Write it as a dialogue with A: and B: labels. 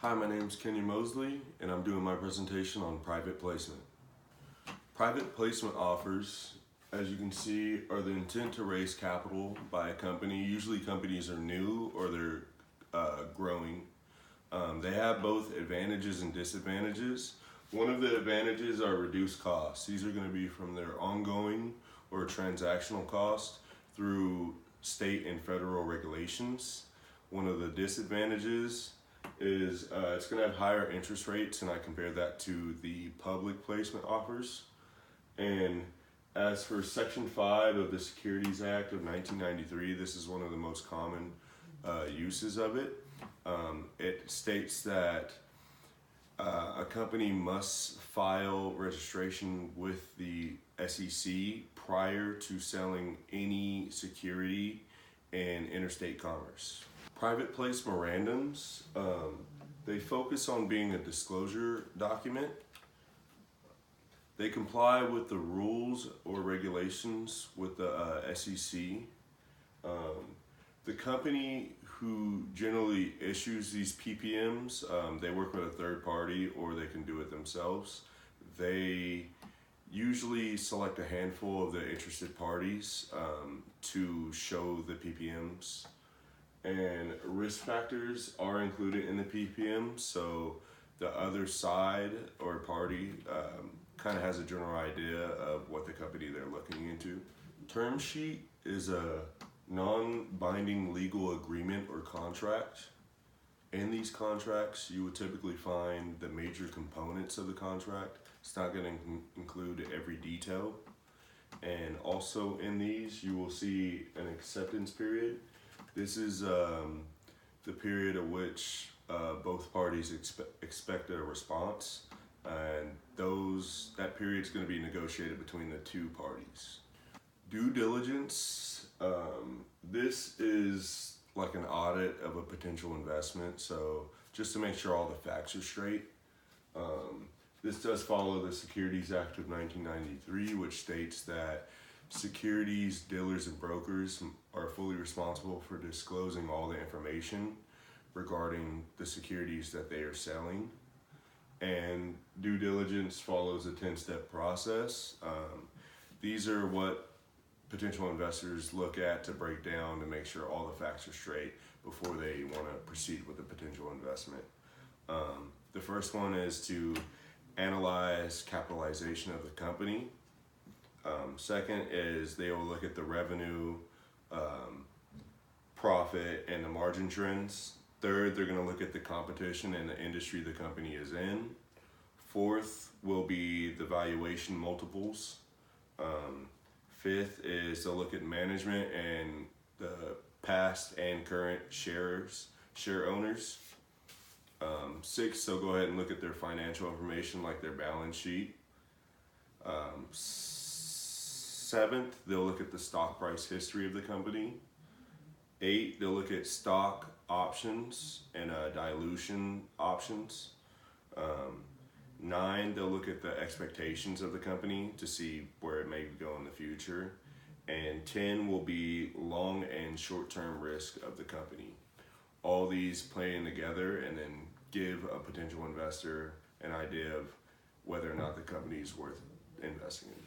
A: Hi, my name is Kenny Mosley, and I'm doing my presentation on private placement. Private placement offers, as you can see, are the intent to raise capital by a company. Usually companies are new or they're growing. They have both advantages and disadvantages. One of the advantages are reduced costs. These are going to be from their ongoing or transactional cost through state and federal regulations. One of the disadvantages is it's going to have higher interest rates, and I compare that to the public placement offers. And as for Section 5 of the Securities Act of 1993, this is one of the most common uses of it. It states that a company must file registration with the SEC prior to selling any security in interstate commerce. Private place memorandums, they focus on being a disclosure document. They comply with the rules or regulations with the SEC. The company who generally issues these PPMs, they work with a third party or they can do it themselves. They usually select a handful of the interested parties to show the PPMs. And risk factors are included in the PPM, so the other side or party kind of has a general idea of what the company they're looking into. Term sheet is a non-binding legal agreement or contract. In these contracts, you would typically find the major components of the contract. It's not going to include every detail. And also in these, you will see an acceptance period. This is the period at which both parties expect a response, and that period is going to be negotiated between the two parties. Due diligence, this is like an audit of a potential investment, so just to make sure all the facts are straight. This does follow the Securities Act of 1993, which states that securities dealers and brokers are fully responsible for disclosing all the information regarding the securities that they are selling. And due diligence follows a 10-step process. These are what potential investors look at to break down to make sure all the facts are straight before they want to proceed with a potential investment. The first one is to analyze capitalization of the company. Second is they will look at the revenue, profit, and the margin trends. Third, they're going to look at the competition and the industry the company is in. Fourth will be the valuation multiples. Fifth is they'll look at management and the past and current share owners. Sixth, they'll go ahead and look at their financial information like their balance sheet. Seventh, they'll look at the stock price history of the company. Eight, they'll look at stock options and dilution options. 9, they'll look at the expectations of the company to see where it may go in the future. And 10 will be long and short-term risk of the company. All these play in together and then give a potential investor an idea of whether or not the company is worth investing in.